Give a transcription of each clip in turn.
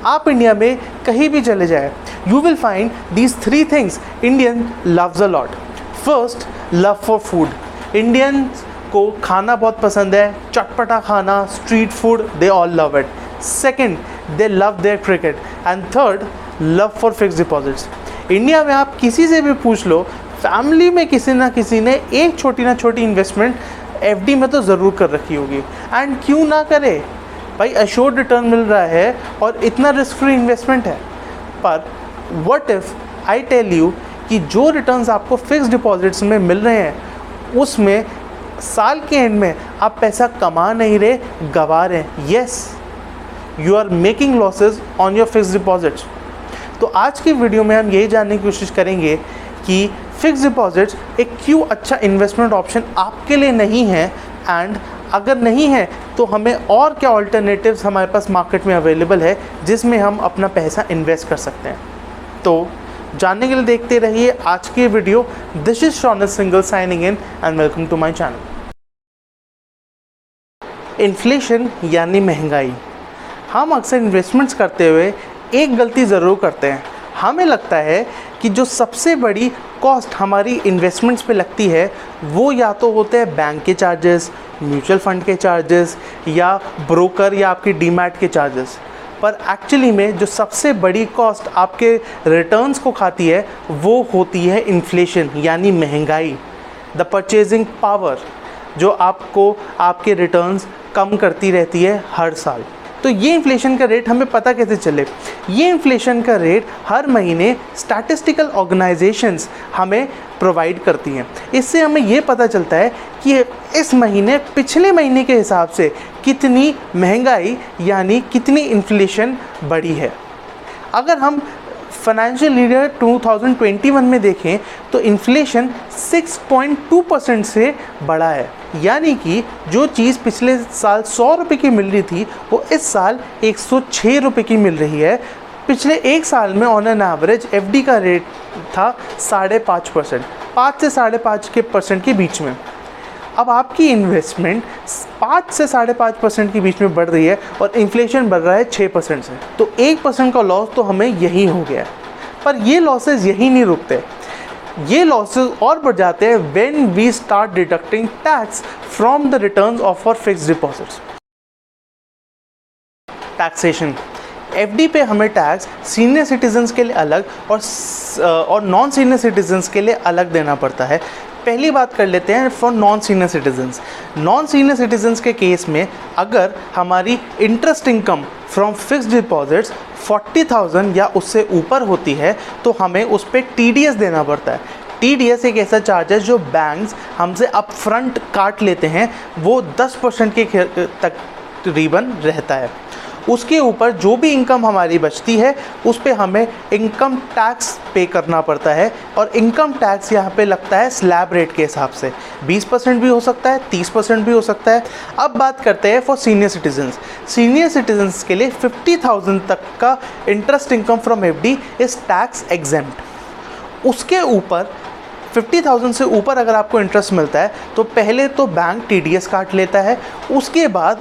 आप इंडिया में कहीं भी चले जाए, you will find these 3 things Indian loves a lot. First, love for food. Indians को खाना बहुत पसंद है, चटपटा खाना, street food, they all love it. Second, they love their cricket. And third, love for fix deposits. India में आप किसी से भी पूछ लो, फैमिली में किसी ना किसी ने एक छोटी ना छोटी इन्वेस्टमेंट एफडी में तो ज़रूर कर रखी होगी। एंड क्यों ना करे भाई, अश्योर्ड रिटर्न मिल रहा है और इतना रिस्क फ्री इन्वेस्टमेंट है। पर what if I tell you कि जो रिटर्न्स आपको फिक्स डिपॉजिट्स में मिल रहे हैं उसमें साल के एंड में आप पैसा कमा नहीं रहे, गंवा रहे हैं। Yes, you are making losses on your fix deposits. तो आज की वीडियो में हम यही जानने की कोशिश करेंगे कि फिक्स डिपॉजिट्स एक क्यों अच्छा इन्वेस्टमेंट ऑप्शन आपके लिए नहीं है, एंड अगर नहीं है तो हमें और क्या ऑल्टरनेटिव्स हमारे पास मार्केट में अवेलेबल है जिसमें हम अपना पैसा इन्वेस्ट कर सकते हैं। तो जानने के लिए देखते रहिए आज की video. This is Shaunak Singhal signing in and welcome to my channel. Inflation यानी महंगाई। हम अक्सर इन्वेस्टमेंट्स करते हुए एक गलती ज़रूर करते हैं। हमें लगता है कि जो सबसे बड़ी कॉस्ट हमारी इन्वेस्टमेंट्स पे लगती है वो या तो होते हैं बैंक के चार्जेस, म्यूचुअल फंड के चार्जेस, या ब्रोकर या आपके डीमैट के चार्जेस। पर एक्चुअली में जो सबसे बड़ी कॉस्ट आपके रिटर्न्स को खाती है वो होती है इन्फ्लेशन यानी महंगाई, द परचेजिंग पावर, जो आपको आपके रिटर्न्स कम करती रहती है हर साल। तो ये इन्फ्लेशन का रेट हमें पता कैसे चले? ये इन्फ्लेशन का रेट हर महीने स्टैटिस्टिकल ऑर्गेनाइजेशंस हमें प्रोवाइड करती हैं। इससे हमें ये पता चलता है कि इस महीने पिछले महीने के हिसाब से कितनी महंगाई यानी कितनी इन्फ्लेशन बढ़ी है। अगर हम फाइनेंशियल ईयर 2021 में देखें तो इन्फ्लेशन 6.2% से बढ़ा है, यानी कि जो चीज़ पिछले साल 100 रुपये की मिल रही थी वो इस साल 106 रुपये की मिल रही है। पिछले एक साल में ऑन एन एवरेज एफडी का रेट था 5.5%, 5 से 5.5% के बीच में। अब आपकी इन्वेस्टमेंट 5 से 5.5% के बीच में बढ़ रही है और इन्फ्लेशन बढ़ रहा है 6% से, तो 1% का लॉस तो हमें यही हो गया है। पर ये लॉसेस यही नहीं रुकते, ये लॉसेस और बढ़ जाते हैं when we start deducting tax from the returns of our fixed deposits. Taxation, FD पे हमें टैक्स सीनियर सिटीजन्स के लिए अलग और नॉन सीनियर सिटीजन्स के लिए अलग देना पड़ता है। पहली बात कर लेते हैं for non senior citizens. Non senior citizens के केस में अगर हमारी interest income from fixed deposits 40,000 या उससे ऊपर होती है तो हमें उस पर TDS देना पड़ता है। TDS एक ऐसा चार्ज है जो बैंक्स हमसे अपफ्रंट काट लेते हैं, वो 10% के तकरीबन रहता है। उसके ऊपर जो भी इनकम हमारी बचती है उस पे हमें इनकम टैक्स पे करना पड़ता है, और इनकम टैक्स यहाँ पे लगता है स्लैब रेट के हिसाब से, 20% भी हो सकता है, 30% भी हो सकता है। अब बात करते हैं for senior citizens. Senior citizens के लिए 50,000 तक का interest income from FD is tax exempt. उसके ऊपर 50,000 से ऊपर अगर आपको इंटरेस्ट मिलता है तो पहले तो बैंक TDS काट लेता है, उसके बाद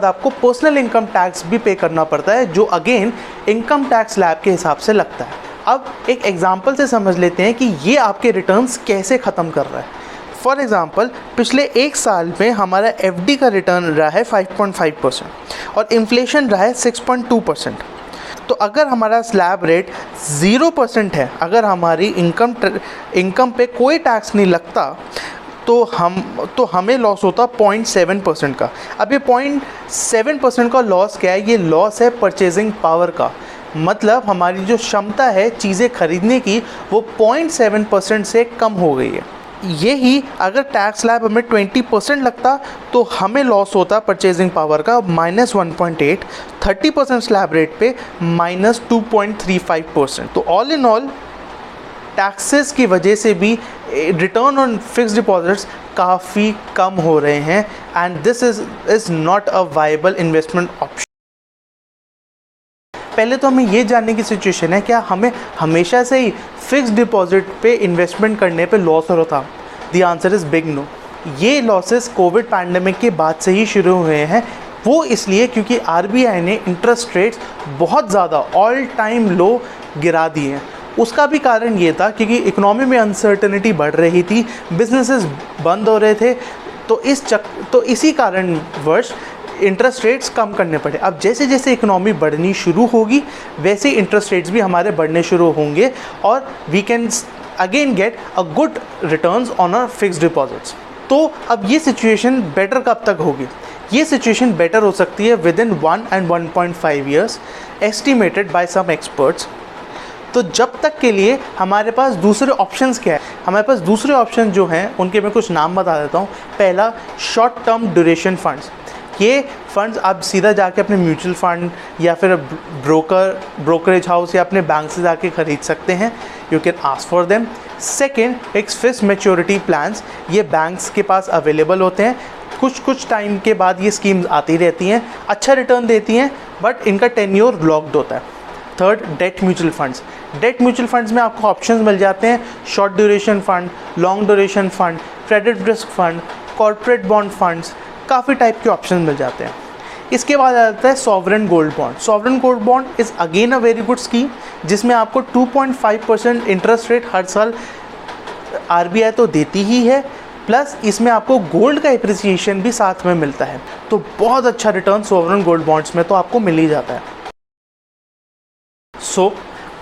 आपको पर्सनल इनकम टैक्स भी पे करना पड़ता है, जो अगेन इनकम टैक्स स्लैब के हिसाब से लगता है। अब एक एग्जांपल से समझ लेते हैं कि ये आपके रिटर्न्स कैसे ख़त्म कर रहा है। फॉर एग्ज़ाम्पल, पिछले एक साल में हमारा एफडी का रिटर्न रहा है 5.5% और इन्फ्लेशन रहा है 6.2%। तो अगर हमारा स्लैब रेट 0% है, अगर हमारी इनकम पे कोई टैक्स नहीं लगता तो हमें लॉस होता 0.7% का। अब ये 0.7% का लॉस क्या है? ये लॉस है परचेजिंग पावर का। मतलब हमारी जो क्षमता है चीज़ें खरीदने की वो 0.7% से कम हो गई है। यही अगर टैक्स स्लैब हमें 20% लगता तो हमें लॉस होता परचेजिंग पावर का -1.8, 30% स्लैब रेट पे -2.35%। तो ऑल इन ऑल टैक्सेस की वजह से भी रिटर्न ऑन फिक्स्ड डिपॉजिट्स काफ़ी कम हो रहे हैं, and this is not a viable investment option. पहले तो हमें ये जानने की सिचुएशन है क्या हमें हमेशा से ही फिक्स्ड डिपॉजिट पे इन्वेस्टमेंट करने पे लॉस हो रहा था? The answer is big no. ये लॉसेस कोविड पैंडेमिक के बाद से ही शुरू हुए हैं। वो इसलिए क्योंकि आरबीआई ने इंटरेस्ट रेट्स बहुत ज़्यादा ऑल टाइम लो गिरा दिए हैं। उसका भी कारण ये था क्योंकि इकोनॉमी में अनसर्टेनिटी बढ़ रही थी, बिजनेसेस बंद हो रहे थे, तो इसी कारणवश इंटरेस्ट रेट्स कम करने पड़े। अब जैसे जैसे इकोनॉमी बढ़नी शुरू होगी वैसे इंटरेस्ट रेट्स भी हमारे बढ़ने शुरू होंगे और we can again get a good returns on our fixed deposits. तो अब ये सिचुएशन बेटर कब तक होगी? ये सिचुएशन बेटर हो सकती है within 1 and 1.5 years estimated by some experts. तो जब तक के लिए हमारे पास दूसरे ऑप्शंस क्या है? हमारे पास दूसरे ऑप्शन जो हैं उनके मैं कुछ नाम बता देता हूँ। पहला, शॉर्ट टर्म ड्यूरेशन फंड्स। ये फंड्स आप सीधा जाके अपने म्यूचुअल फंड या फिर ब्रोकरेज हाउस या अपने बैंक से जाके ख़रीद सकते हैं। You can ask for them. Second, एक फिक्स्ड मैच्योरिटी प्लान्स। ये बैंक्स के पास अवेलेबल होते हैं, कुछ टाइम के बाद ये स्कीम्स आती रहती हैं, अच्छा रिटर्न देती हैं, बट इनका टेन्योर लॉक्ड होता है। Third, debt mutual funds. Debt mutual funds में आपको ऑप्शंस मिल जाते हैं, short duration fund, long duration fund, credit risk fund, corporate bond funds, काफ़ी टाइप के ऑप्शन मिल जाते हैं। इसके बाद आ जाता है sovereign gold bond. Sovereign gold bond is again a very good scheme जिसमें आपको 2.5% इंटरेस्ट रेट हर साल आरबीआई तो देती ही है, प्लस इसमें आपको गोल्ड का एप्रिसिएशन भी साथ में मिलता है। तो बहुत अच्छा रिटर्न सॉवरेन गोल्ड बॉन्ड्स में तो आपको मिल ही जाता है। So,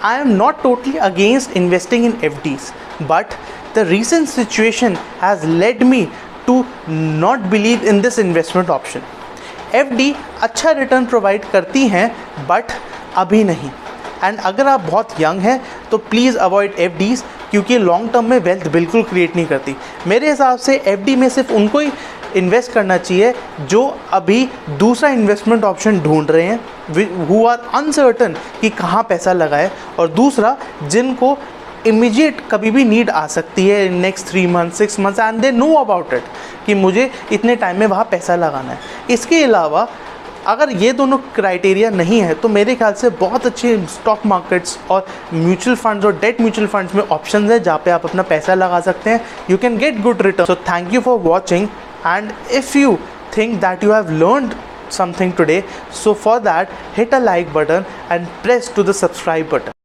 I am not totally against investing in FDs, but the recent situation has led me to not believe in this investment option. FD अच्छा रिटर्न प्रोवाइड करती हैं बट अभी नहीं, एंड अगर आप बहुत यंग हैं तो प्लीज़ अवॉइड FDs क्योंकि लॉन्ग टर्म में वेल्थ बिल्कुल क्रिएट नहीं करती। मेरे हिसाब से FD में सिर्फ उनको ही इन्वेस्ट करना चाहिए जो अभी दूसरा इन्वेस्टमेंट ऑप्शन ढूंढ रहे हैं, हु आर अनसर्टन कि कहाँ पैसा लगाए, और दूसरा जिनको इमीडिएट कभी भी नीड आ सकती है next 3 months 6 months and they know about it कि मुझे इतने टाइम में वहाँ पैसा लगाना है। इसके अलावा अगर ये दोनों क्राइटेरिया नहीं है तो मेरे ख्याल से बहुत अच्छे स्टॉक मार्केट्स और म्यूचुअल फंड्स और डेट म्यूचुअल फंड्स में ऑप्शंस है जहाँ पे आप अपना पैसा लगा सकते हैं। You can get good return. So thank you for watching, and if you think that you have learned something today, so for that hit a like button and press to the subscribe button.